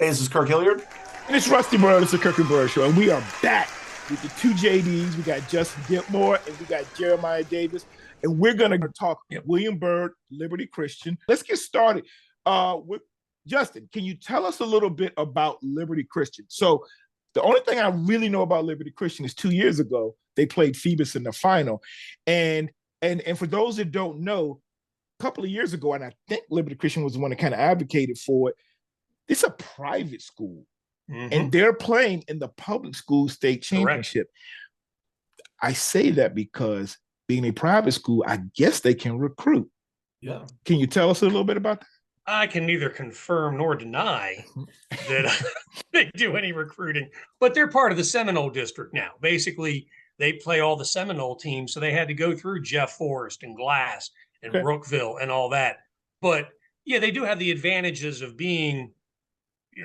Hey, this is Kirk Hilliard. And it's Rusty Byrd. It's the Kirk and Byrd Show. And we are back with the two JDs. We got Justin Ditmore and we got Jeremiah Davis. And we're going to talk William Byrd, Liberty Christian. Let's get started. With Justin, can you tell us a little bit about Liberty Christian? So the only thing I really know about Liberty Christian is 2 years ago, they played Phoebus in the final. And for those that don't know, a couple of years ago, and I think Liberty Christian was the one that kind of advocated for it, it's a private school. Mm-hmm. And they're playing in the public school state championship. Correct. I say that because being a private school, I guess they can recruit. Yeah. Can you tell us a little bit about that? I can neither confirm nor deny that they do any recruiting, but they're part of the Seminole district now. Basically, they play all the Seminole teams, so they had to go through Jeff Forrest and Glass and Brookville and all that. But yeah, they do have the advantages of being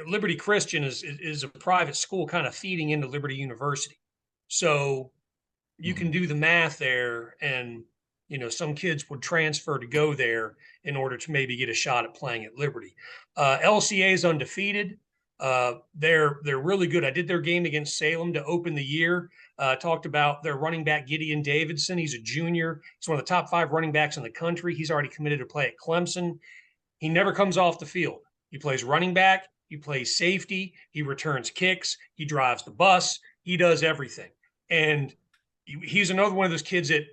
Liberty Christian is a private school kind of feeding into Liberty University. So you can do the math there, and some kids would transfer to go there in order to maybe get a shot at playing at Liberty. LCA is undefeated. They're really good. I did their game against Salem to open the year. Talked about their running back, Gideon Davidson. He's a junior. He's one of the top 5 running backs in the country. He's already committed to play at Clemson. He never comes off the field. He plays running back. He plays safety. He returns kicks. He drives the bus. He does everything. And he's another one of those kids that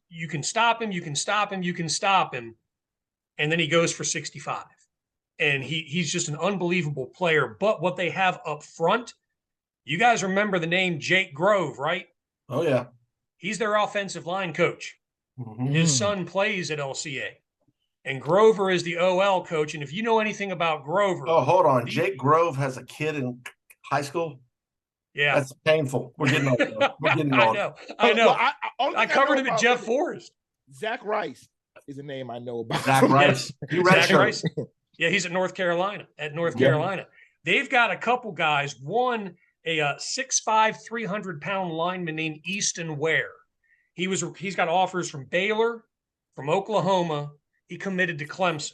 you can stop him, you can stop him, you can stop him. And then he goes for 65. And he's just an unbelievable player. But what they have up front, you guys remember the name Jake Grove, right? Oh, yeah. He's their offensive line coach. Mm-hmm. His son plays at LCA. And Grover is the OL coach. And if you know anything about Grover. Oh, hold on. Jake Grove has a kid in high school? Yeah. That's painful. We're getting old. We're getting old. I know. I covered him at Jeff Forrest. Zach Rice is a name I know about. Zach Rice. Zach Rice. Yeah, he's at North Carolina. Carolina. They've got a couple guys. One, a 6'5", 300-pound lineman named Easton Ware. He's got offers from Baylor, from Oklahoma. He committed to Clemson.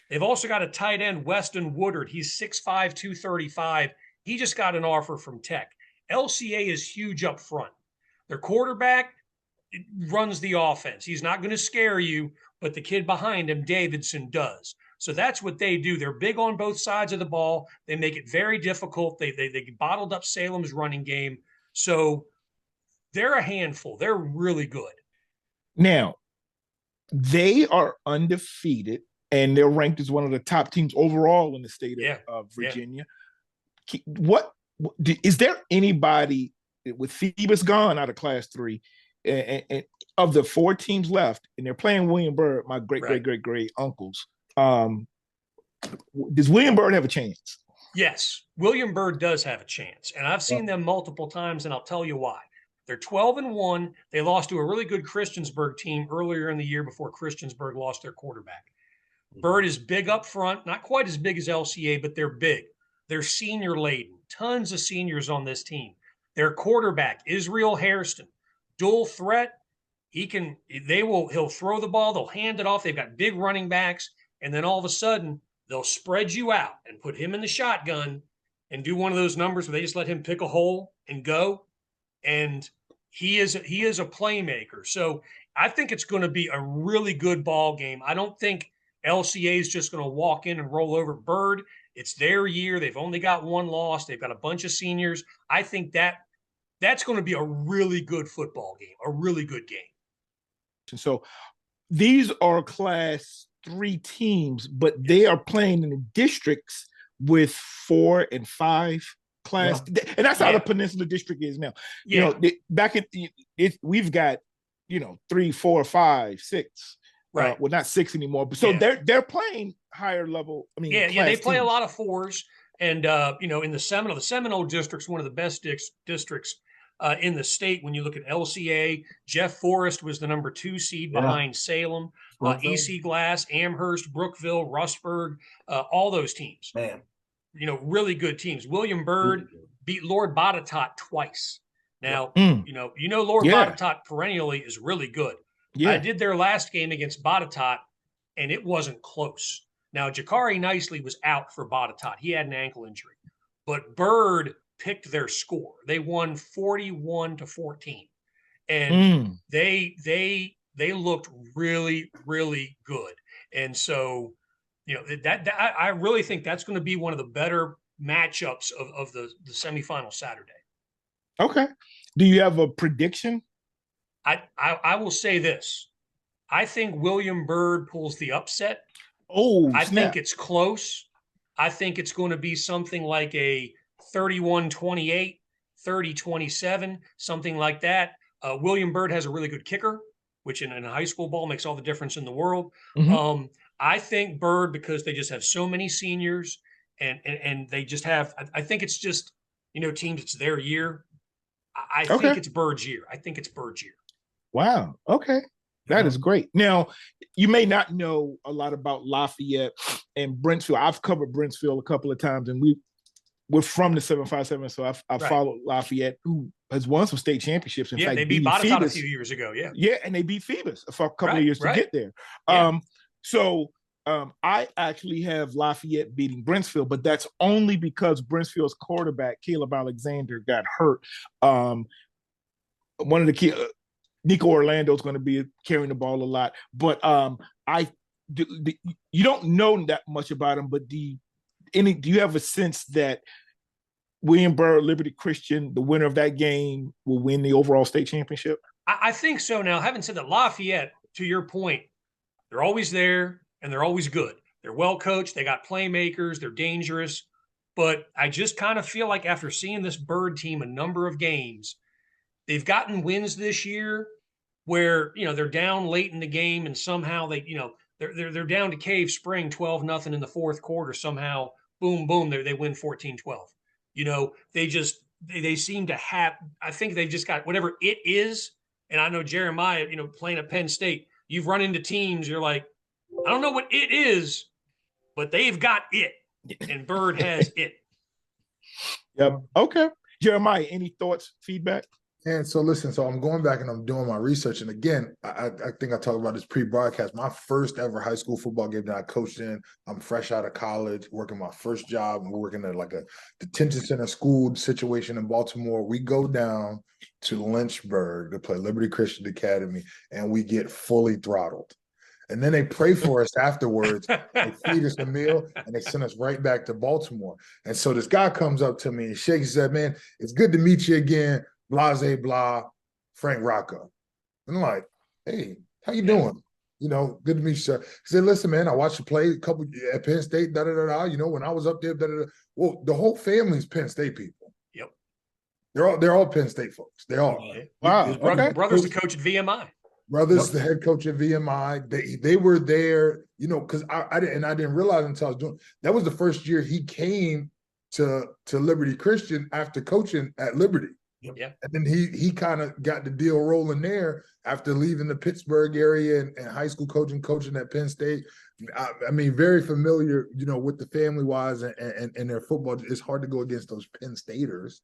They've also got a tight end, Weston Woodard. He's 6'5", 235. He just got an offer from Tech. LCA is huge up front. Their quarterback runs the offense. He's not going to scare you, but the kid behind him, Davidson, does. So that's what they do. They're big on both sides of the ball. They make it very difficult. They bottled up Salem's running game. So they're a handful. They're really good. Now, they are undefeated, and they're ranked as one of the top teams overall in the state of Virginia. Yeah. What is there anybody with Phoebus gone out of Class 3 and of the 4 teams left, and they're playing William Byrd, my great uncles? Does William Byrd have a chance? Yes, William Byrd does have a chance, and I've seen them multiple times, and I'll tell you why. They're 12-1. They lost to a really good Christiansburg team earlier in the year before Christiansburg lost their quarterback. Byrd is big up front, not quite as big as LCA, but they're big. They're senior laden, tons of seniors on this team. Their quarterback, Israel Hairston, dual threat. He'll throw the ball, they'll hand it off. They've got big running backs, and then all of a sudden they'll spread you out and put him in the shotgun and do one of those numbers where they just let him pick a hole and go. And he is a playmaker. So I think it's going to be a really good ball game. I don't think LCA is just going to walk in and roll over Byrd. It's their year. They've only got 1 loss. They've got a bunch of seniors. I think that's going to be a really good football game, a really good game. So these are Class 3 teams, but they are playing in the districts with 4 and 5 class, and that's how the Peninsula District is now. Back at we've got 3, 4, 5, 6. Right. Well, not 6 anymore. But so they're playing higher level. I mean, they play teams. A lot of 4s, and in the Seminole District's one of the best districts in the state. When you look at LCA, Jeff Forrest was the number 2 seed behind Salem, EC Glass, Amherst, Brookville, Rustburg, all those teams. Man. Really good teams. William Byrd beat Lord Botetourt twice. Now, Lord Botetourt perennially is really good. Yeah. I did their last game against Botetourt, and it wasn't close. Now, Jakari Nicely was out for Botetourt. He had an ankle injury, but Byrd picked their score. They won 41-14, and they looked really, really good. And so, that I really think that's going to be one of the better matchups of the semifinal Saturday. Okay. Do you have a prediction? I will say this. I think William Byrd pulls the upset. I think it's close. I think it's going to be something like a 31-28, 30-27, something like that. William Byrd has a really good kicker, which in high school ball makes all the difference in the world. Mm-hmm. I think Byrd, because they just have so many seniors and they just have, I think it's just, teams, it's their year. I think it's Byrd's year. Wow. Okay. That is great. Now, you may not know a lot about Lafayette and Brentsville. I've covered Brentsville a couple of times, and we're from the 757, so I followed Lafayette, who has won some state championships. In fact, they beat Botetourt a few years ago. Yeah, and they beat Phoebus for a couple of years to get there. I actually have Lafayette beating Brentsville, but that's only because Brentsville's quarterback, Caleb Alexander, got hurt. One of the key. Nico Orlando's going to be carrying the ball a lot, but you don't know that much about him. But do you have a sense that William Byrd, Liberty Christian, the winner of that game, will win the overall state championship? I think so. Now, having said that, Lafayette, to your point, they're always there and they're always good. They're well coached. They got playmakers. They're dangerous. But I just kind of feel like after seeing this Byrd team a number of games, they've gotten wins this year where, they're down late in the game and somehow they're down to Cave Spring 12-0 in the fourth quarter. Somehow, boom, boom, they win 14-12. They seem to have, I think they've just got whatever it is. And I know Jeremiah, playing at Penn State, you've run into teams, you're like, I don't know what it is, but they've got it. And Byrd has it. Yep. Okay. Jeremiah, any thoughts, feedback? And so listen, so I'm going back and I'm doing my research. And again, I think I talked about this pre-broadcast. My first ever high school football game that I coached in, I'm fresh out of college, working my first job. I'm working at like a detention center school situation in Baltimore. We go down to Lynchburg to play Liberty Christian Academy, and we get fully throttled. And then they pray for us afterwards. They feed us a meal, and they send us right back to Baltimore. And so this guy comes up to me and shakes and said, "Man, it's good to meet you again. Blase, blah, Frank Rocco." And I'm like, "Hey, how you doing? Good to meet you, sir." He said, "Listen, man, I watched you play a couple at Penn State, da-da-da-da. When I was up there, da-da-da." Well, the whole family's Penn State people. Yep. They're all Penn State folks. They all. Wow. His brother's the coach at VMI. Brother's the head coach at VMI. They were there, because I didn't realize until I was doing. That was the first year he came to Liberty Christian after coaching at Liberty. Yeah. And then he kind of got the deal rolling there after leaving the Pittsburgh area and high school coaching at Penn State. I mean, very familiar, with the family wise and their football. It's hard to go against those Penn Staters.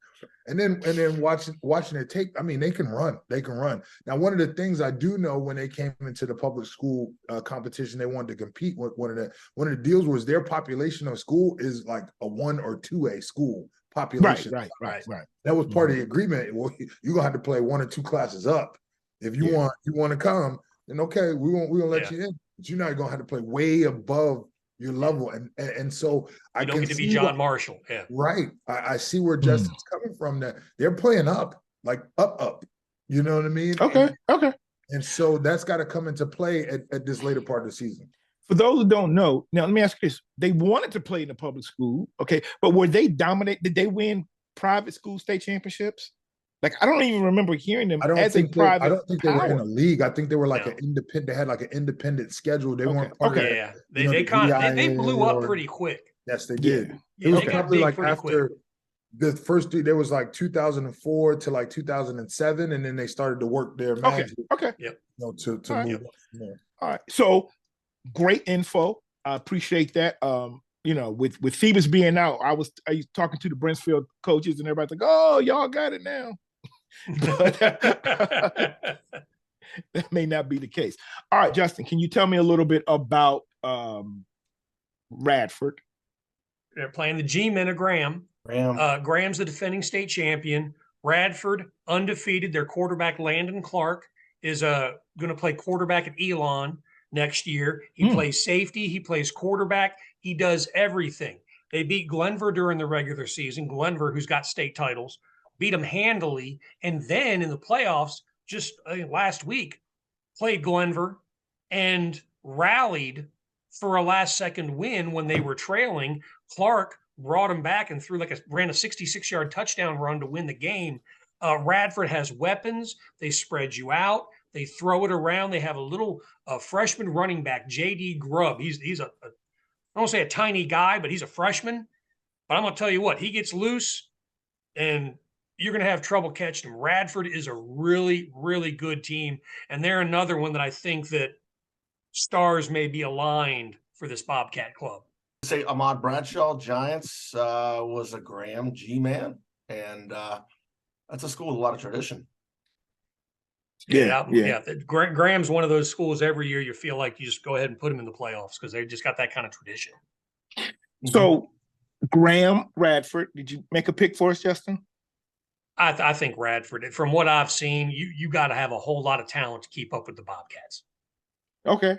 And then watching it take. I mean, they can run. Now, one of the things I do know when they came into the public school competition, they wanted to compete. One of the deals was their population of school is like a 1 or 2A school population. Right. That was part of the agreement. Well, you're gonna have to play 1 or 2 classes up if you want to come. Then okay, we're gonna let you in, but you're not gonna have to play way above your level. And so I don't get to be John Marshall. Yeah, right. I see where Justin's coming from. That they're playing up, like up. You know what I mean? Okay. And so that's got to come into play at this later part of the season. For those who don't know, now let me ask you this: they wanted to play in the public school, okay, but were they dominant? Did they win private school state championships? Like, I don't even remember hearing them as a private. I don't think they were in a league. I think they were like an independent. They had like an independent schedule. They weren't part of yeah. They blew up pretty quick. Yes, they did. Yeah, it was probably like after quick. The first 3. There was like 2004 to like 2007, and then they started to work their magic. Okay. Yep. To move on. All right. So great info. I appreciate that. With Phoebus being out, I was talking to the Brentsville coaches and everybody's like, "Oh, y'all got it now." But that may not be the case. All right, Justin, can you tell me a little bit about Radford. They're playing the G-men of Graham. Graham's the defending state champion. Radford, undefeated. Their quarterback, Landon Clark, is going to play quarterback at Elon next year. He plays safety. He plays quarterback. He does everything. They beat Glenver during the regular season. Glenver, who's got state titles, beat them handily. And then in the playoffs, just last week, played Glenver and rallied for a last-second win when they were trailing. Clark brought him back and ran a 66-yard touchdown run to win the game. Radford has weapons. They spread you out. They throw it around. They have a little freshman running back, J.D. Grubb. He's I don't want to say a tiny guy, but he's a freshman. But I'm going to tell you what, he gets loose, and you're going to have trouble catching him. Radford is a really, really good team, and they're another one that I think that stars may be aligned for this Bobcat club. Say Ahmad Bradshaw, Giants, was a Graham G-man, and that's a school with a lot of tradition. Yeah. Graham's one of those schools every year you feel like you just go ahead and put them in the playoffs because they've just got that kind of tradition. So, Graham, Radford, did you make a pick for us, Justin? I think Radford, from what I've seen, you got to have a whole lot of talent to keep up with the Bobcats. Okay.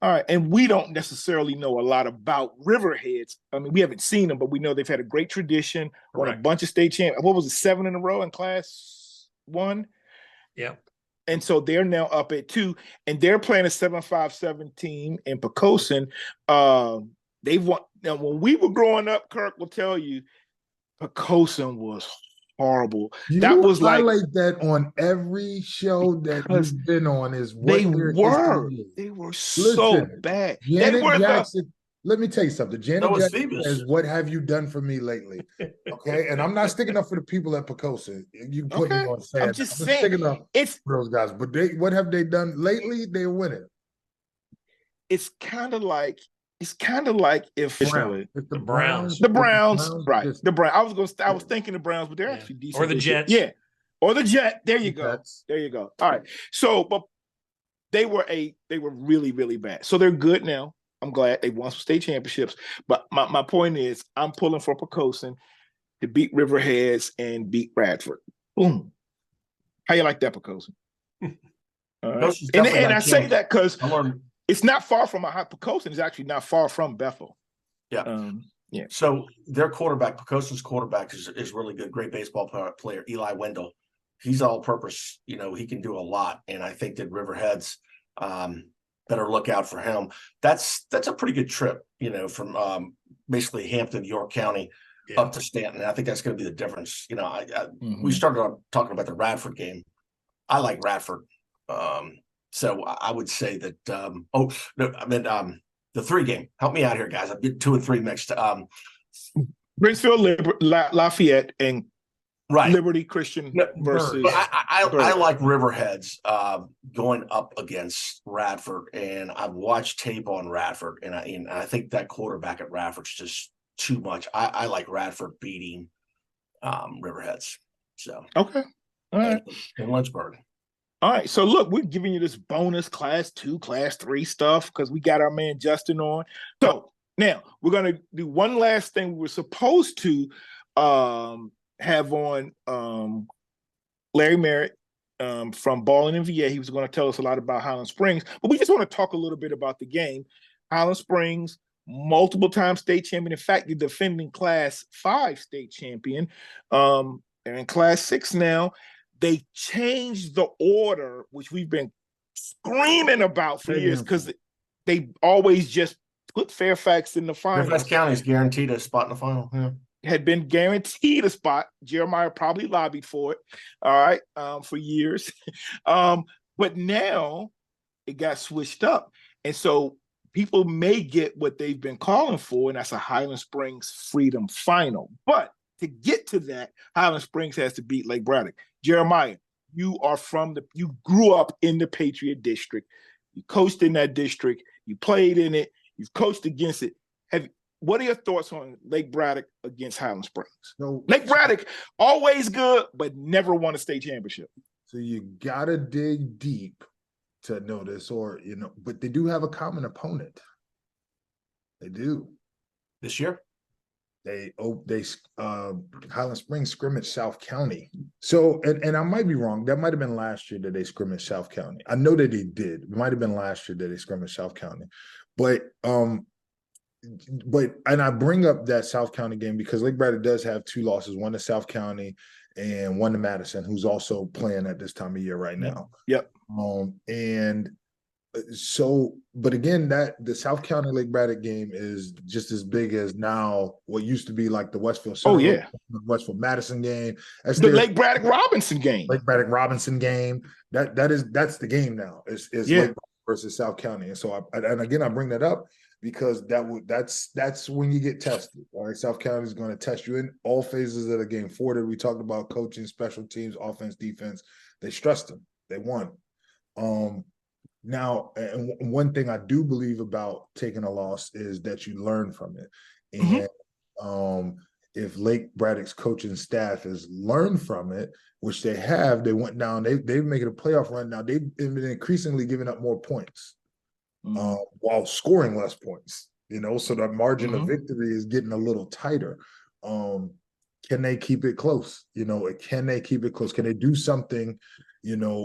All right. And we don't necessarily know a lot about Riverheads. I mean, we haven't seen them, but we know they've had a great tradition, won a bunch of state champions. What was it, 7 in a row in Class 1? Yeah. And so they're now up at 2, and they're playing a 7-5-7 team in Poquoson. They've won. Now, when we were growing up, Kirk will tell you, Poquoson was horrible. That was highlight that on every show that you've been on is what they were so bad. Janet Jackson. Let me tell you something. Janet Jackson says, "What have you done for me lately?" Okay, and I'm not sticking up for the people at Poquoson. You put me on sad. I'm just saying, sticking up for those guys. But what have they done lately? They're winning. It's kind of like if the Browns, right? The Browns. I was thinking the Browns, but they're actually decent. Or the Jets, or the Jet. There you go. There you go. All right. So, but they were really, really bad. So they're good now. I'm glad they won some state championships. But my point is, I'm pulling for Poquoson to beat Riverheads and beat Radford. Boom. How you like that, Poquoson? All right. And I say that because it's not far from Poquoson is actually not far from Bethel. Yeah. So their quarterback, Pocoson's quarterback, is really good. Great baseball player, Eli Wendell. He's all purpose. You know, he can do a lot. And I think that Riverheads better look out for him. That's a pretty good trip, you know, from basically Hampton, York County up to Stanton. I think that's going to be the difference. You know, we started talking about the Radford game. I like Radford. So I would say that, the 3 game. Help me out here, guys. I'm getting 2 and 3 mixed. Bridgeville, Lafayette, and Liberty Christian versus. I like Riverheads going up against Radford, and I've watched tape on Radford, and I think that quarterback at Radford's just too much. I like Radford beating Riverheads. So okay, all right, in Lynchburg. All right, so look, we're giving you this bonus Class 2, Class 3 stuff because we got our man Justin on. So now we're going to do one last thing. We were supposed to have on Larry Merritt from Ballin and VA. He was going to tell us a lot about Highland Springs, but we just want to talk a little bit about the game. Highland Springs, multiple-time state champion. In fact, the defending Class 5 state champion. They're in Class 6 now. They changed the order, which we've been screaming about for years because they always just put Fairfax in the final. Fairfax County is guaranteed a spot in the final. Yeah. Had been guaranteed a spot. Jeremiah probably lobbied for it, all right, for years. But now it got switched up. And so people may get what they've been calling for, and that's a Highland Springs Freedom Final. But to get to that, Highland Springs has to beat Lake Braddock. Jeremiah, you grew up in the Patriot District. You coached in that district. You played in it. You've coached against it. What are your thoughts on Lake Braddock against Highland Springs? So, Lake Braddock, always good, but never won a state championship. So you got to dig deep to know this, but they do have a common opponent. They do. this year. They Highland Springs scrimmaged South County. So, and I might be wrong. That might have been last year that they scrimmaged South County. I know that they did. It might have been last year that they scrimmaged South County. But I bring up that South County game because Lake Braddock does have 2 losses, one to South County and one to Madison, who's also playing at this time of year right now. Yep. But again, that the South County Lake Braddock game is just as big as now what used to be like the Westfield. Westfield Madison game. That's the Lake Braddock Robinson game. Lake Braddock Robinson game. That's the game now. Is Lake Braddock versus South County. And so I bring that up because that's when you get tested. All right, South County is going to test you in all phases of the game. Forward, we talked about coaching, special teams, offense, defense. They stressed them. They won. Now, and one thing I do believe about taking a loss is that you learn from it. And if Lake Braddock's coaching staff has learned from it, which they have, they went down, they've made a playoff run now. They've been increasingly giving up more points while scoring less points, so the margin of victory is getting a little tighter. Can they keep it close? Can they keep it close? Can they do something,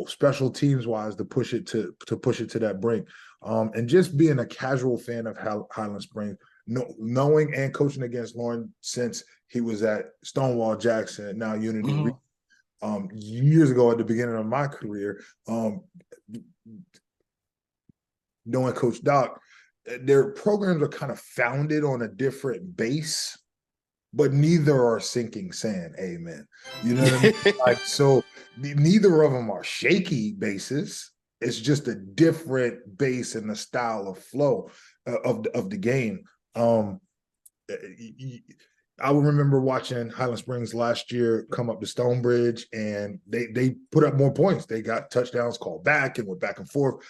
special teams wise to push it to that brink? And just being a casual fan of Highland Springs, knowing and coaching against Lauren since he was at Stonewall Jackson, now Unity, years ago at the beginning of my career, knowing Coach Doc, their programs are kind of founded on a different base, but neither are sinking sand. Amen. You know what I mean? So neither of them are shaky bases. It's just a different base and the style of flow of the game. I would remember watching Highland Springs last year come up to Stonebridge, and they put up more points. They got touchdowns called back and went back and forth.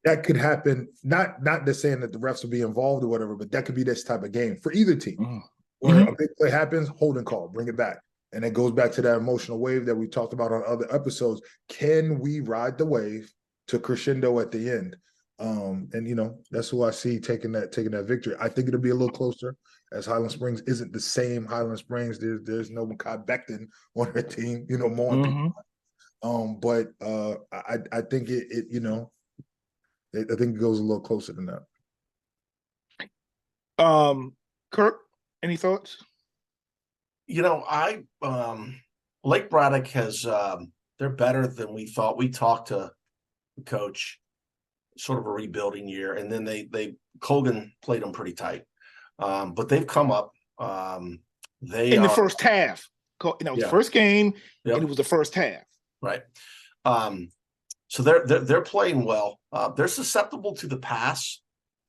That could happen. Not just saying that the refs will be involved or whatever, but that could be this type of game for either team. Where a big play happens, holding call, bring it back. And it goes back to that emotional wave that we talked about on other episodes. Can we ride the wave to crescendo at the end? And that's who I see taking that victory. I think it'll be a little closer, as Highland Springs isn't the same Highland Springs. There's no Makai Becton on her team, more people. But I think I think it goes a little closer than that. Kirk, any thoughts? Lake Braddock has they're better than we thought. We talked to the coach, sort of a rebuilding year, and then Colgan played them pretty tight. But they've come up. The first half. The first game, and it was the first half. Right. So they're playing well. They're susceptible to the pass.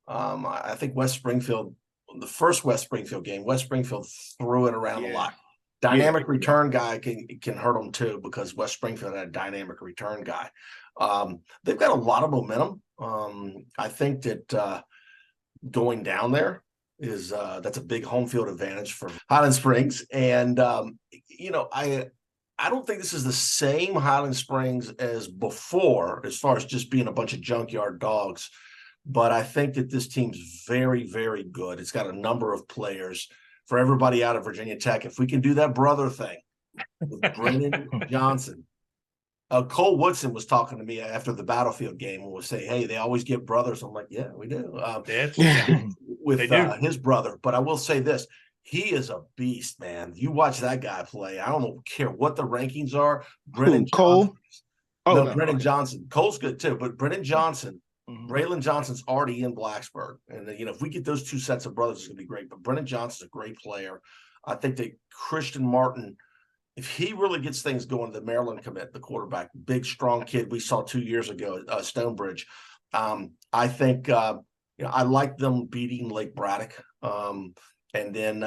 I think the first West Springfield game, West Springfield threw it around a lot. Dynamic return guy can hurt them too, because West Springfield had a dynamic return guy. They've got a lot of momentum. I think that going down there is that's a big home field advantage for Highland Springs. And I don't think this is the same Highland Springs as before, as far as just being a bunch of junkyard dogs. But I think that this team's very, very good. It's got a number of players. For everybody out of Virginia Tech, if we can do that brother thing with Brennan Johnson. Cole Woodson was talking to me after the Battlefield game and was saying, hey, they always get brothers. I'm like, yeah, we do. With his brother. But I will say this. He is a beast, man. You watch that guy play. I don't care what the rankings are. Cole? Brennan Johnson. Cole's good too, but Brennan Johnson, Braylon Johnson's already in Blacksburg. And, if we get those two sets of brothers, it's going to be great. But Brennan Johnson's a great player. I think that Christian Martin, if he really gets things going, the Maryland commit, the quarterback, big, strong kid we saw 2 years ago, Stonebridge. I think, I like them beating Lake Braddock. And then,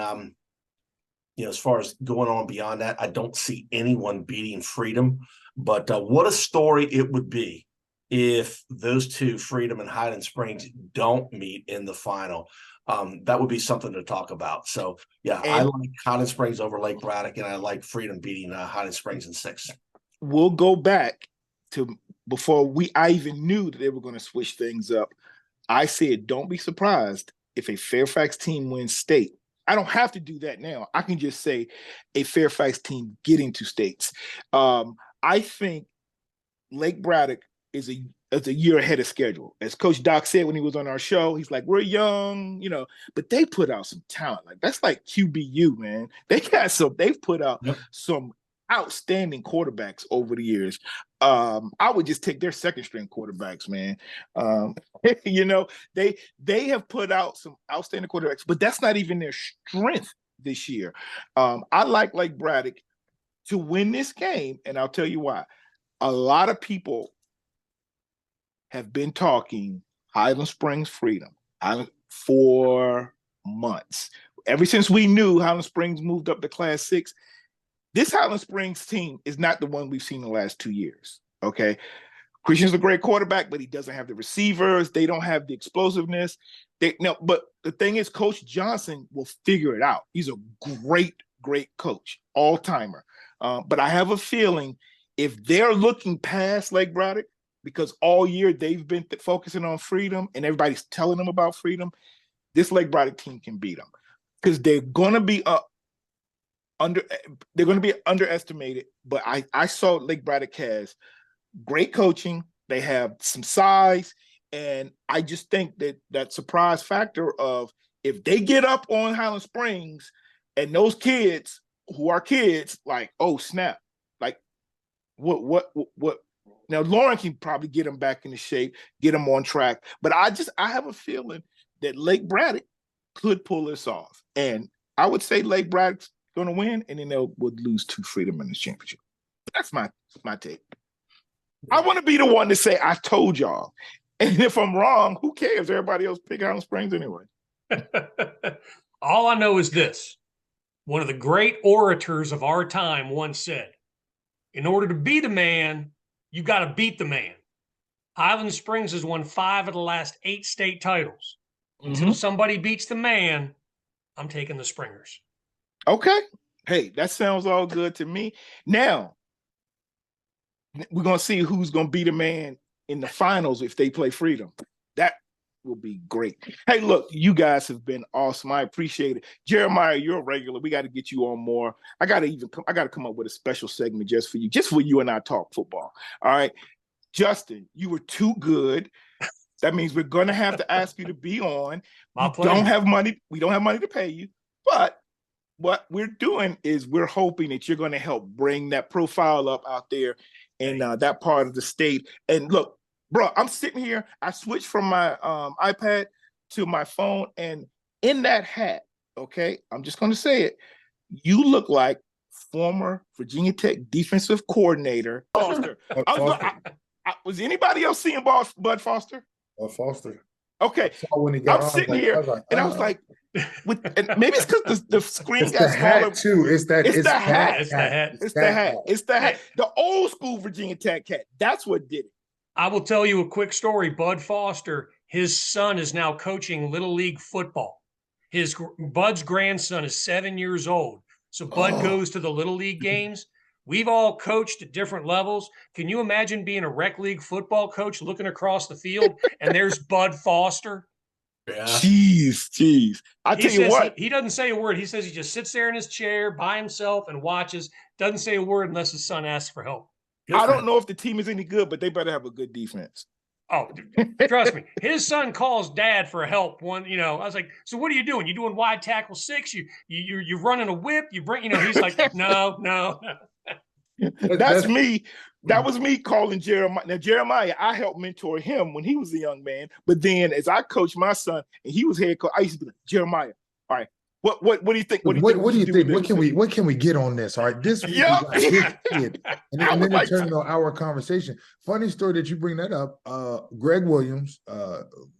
as far as going on beyond that, I don't see anyone beating Freedom. But what a story it would be if those two, Freedom and Highland Springs, don't meet in the final. That would be something to talk about. So, I like Highland Springs over Lake Braddock, and I like Freedom beating Highland Springs in 6. We'll go back to before I even knew that they were going to switch things up. I said, don't be surprised if a Fairfax team wins state. I don't have to do that now. I can just say a Fairfax team getting to states. I think Lake Braddock is a year ahead of schedule. As Coach Doc said when he was on our show, he's like, we're young, but they put out some talent. Like that's like QBU, man. They've put out some outstanding quarterbacks over the years. I would just take their second string quarterbacks, man. They have put out some outstanding quarterbacks, but that's not even their strength this year. I like Lake Braddock to win this game, and I'll tell you why. A lot of people have been talking Highland Springs Freedom for months. Ever since we knew Highland Springs moved up to Class 6, this Highland Springs team is not the one we've seen the last 2 years, okay? Christian's a great quarterback, but he doesn't have the receivers. They don't have the explosiveness. But the thing is, Coach Johnson will figure it out. He's a great, great coach, all-timer. But I have a feeling if they're looking past Lake Braddock, because all year they've been focusing on freedom and everybody's telling them about freedom, this Lake Braddock team can beat them because they're going to be underestimated. But I saw Lake Braddock has great coaching. They have some size, and I just think that surprise factor of if they get up on Highland Springs and those kids who are kids like, oh snap, like what. Now, Lauren can probably get him back into shape, get him on track. But I have a feeling that Lake Braddock could pull this off. And I would say Lake Braddock's going to win, and then they would lose to Freedom in this championship. That's my take. I want to be the one to say, I told y'all. And if I'm wrong, who cares? Everybody else pick Highland Springs anyway. All I know is this. One of the great orators of our time once said, in order to be the man, you got to beat the man. Highland Springs has won 5 of the last 8 state titles. Until somebody beats the man, I'm taking the Springers. Okay. Hey, that sounds all good to me. Now, we're going to see who's going to be the man in the finals if they play Freedom. That will be great. Hey, look, you guys have been awesome. I appreciate it. Jeremiah, you're a regular. We got to get you on more. I got to come up with a special segment just for you and I talk football. All right. Justin, you were too good. That means we're going to have to ask you to be on. We don't have money to pay you, but what we're doing is we're hoping that you're going to help bring that profile up out there in that part of the state. And look, bro, I'm sitting here. I switched from my iPad to my phone, and in that hat, okay, I'm just going to say it, you look like former Virginia Tech defensive coordinator Foster. Was anybody else seeing Bud Foster? Foster. Okay, I'm sitting here, and I was like, and maybe it's because the screen got smaller too. It's the hat. It's the hat. The old school Virginia Tech hat. That's what did it. I will tell you a quick story. Bud Foster, his son is now coaching Little League football. Bud's grandson is 7 years old. So Bud goes to the Little League games. We've all coached at different levels. Can you imagine being a rec league football coach looking across the field and there's Bud Foster? Yeah. Jeez. I tell you what. He doesn't say a word. He says he just sits there in his chair by himself and watches. Doesn't say a word unless his son asks for help. I don't know if the team is any good, but they better have a good defense. Oh, trust me. His son calls dad for help. I was like, so what are you doing? You doing wide tackle 6? You're running a whip. You bring, he's like, no. That's me. That was me calling Jeremiah. Now, Jeremiah, I helped mentor him when he was a young man. But then as I coached my son and he was head coach, I used to be like, Jeremiah, all right, what do you think? What do you think? What can we get on this? All right, this kid. And then it turned into our conversation. Funny story that you bring that up. Greg Williams,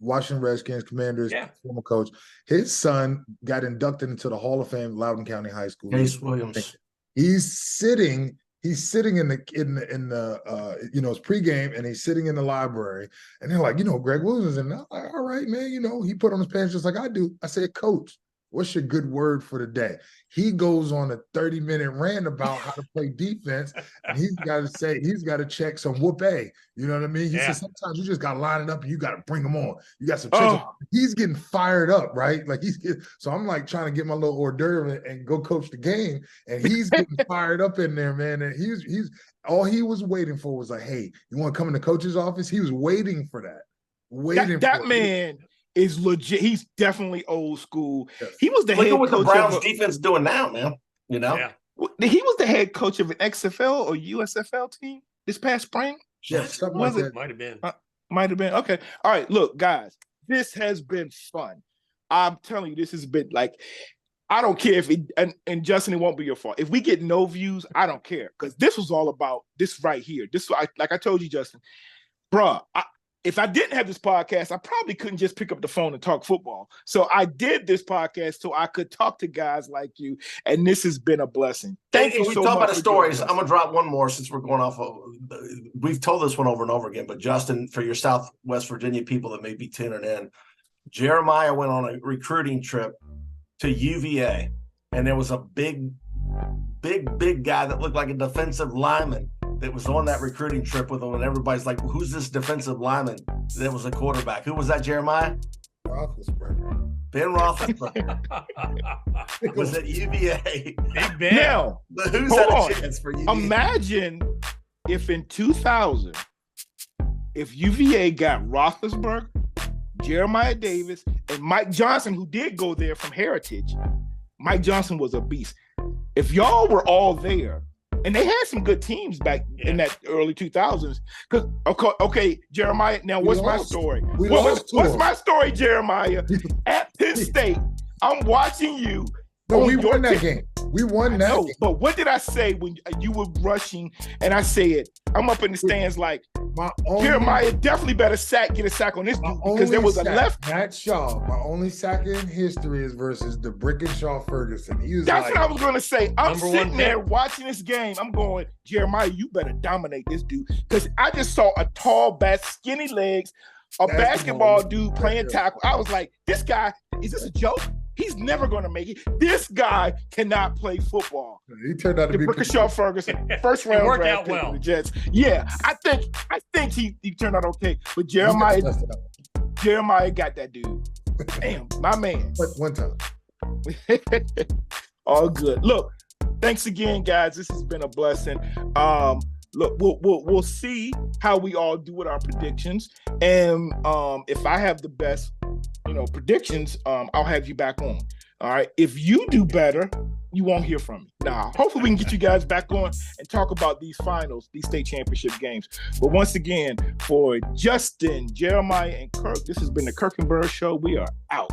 Washington Redskins Commanders, former coach, his son got inducted into the Hall of Fame, Loudoun County High School. Ace Williams. He's sitting in the his pregame, and he's sitting in the library, and they're like, Greg Williams, and I'm like, all right, man, he put on his pants just like I do. I said, Coach, what's your good word for the day? He goes on a 30-minute rant about how to play defense, and he's got to check some whoop-a. You know what I mean? He says sometimes you just got to line it up and you got to bring them on. You got some checks. He's getting fired up, right? Like so I'm like trying to get my little hors d'oeuvre and go coach the game, and he's getting fired up in there, man. And he's all he was waiting for was like, hey, you want to come in the coach's office? He was waiting for that. That man is legit. He's definitely old school. Yes. He was the head coach. Look at what the Browns defense doing now, man. You know, he was the head coach of an XFL or USFL team this past spring. Yes, something like that. Might have been. Might have been. Okay. All right. Look, guys, this has been fun. I'm telling you, this has been like, I don't care if it, and Justin, it won't be your fault. If we get no views, I don't care, because this was all about this right here. This, like I told you, Justin, bruh, if I didn't have this podcast, I probably couldn't just pick up the phone and talk football. So I did this podcast so I could talk to guys like you, and this has been a blessing. Thank you so much. We talk about the stories. I'm going to drop one more since we're going off of, we've told this one over and over again, but Justin, for your Southwest Virginia people that may be tuning in, Jeremiah went on a recruiting trip to UVA, and there was a big guy that looked like a defensive lineman that was on that recruiting trip with him, and everybody's like, who's this defensive lineman that was a quarterback? Who was that, Jeremiah? Roethlisberger. Ben Roethlisberger. Was at UVA. Big Ben. Now, but who's had a chance for UVA? Imagine if in 2000, if UVA got Roethlisberger, Jeremiah Davis, and Mike Johnson, who did go there from Heritage. Mike Johnson was a beast. If y'all were all there, and they had some good teams back in that early 2000s. Because okay, Jeremiah. Now, what's my story? What's my story, Jeremiah? At Penn State, I'm watching you. No, we won that game. We won that game. But what did I say when you were rushing? And I said, I'm up in the stands like, Jeremiah definitely better get a sack on this dude, because there was a left. Matt Shaw, my only sack in history is versus the Brick and Shaw Ferguson. That's what I was going to say. I'm sitting there watching this game. I'm going, Jeremiah, you better dominate this dude, because I just saw a tall bat, skinny legs, basketball dude playing tackle. I was like, this guy, is this a joke? He's never going to make it. This guy cannot play football. He turned out to be Shaw Ferguson, first round worked draft out pick well. of the Jets. Yeah, I think he turned out okay. But Jeremiah got that dude. Damn, my man. One time. All good. Look, thanks again, guys. This has been a blessing. Look, we'll see how we all do with our predictions, and if I have the best, predictions, I'll have you back on. All right. If you do better, you won't hear from me. Nah. Hopefully, we can get you guys back on and talk about these finals, these state championship games. But once again, for Justin, Jeremiah, and Kirk, this has been the Kirk and Byrd Show. We are out.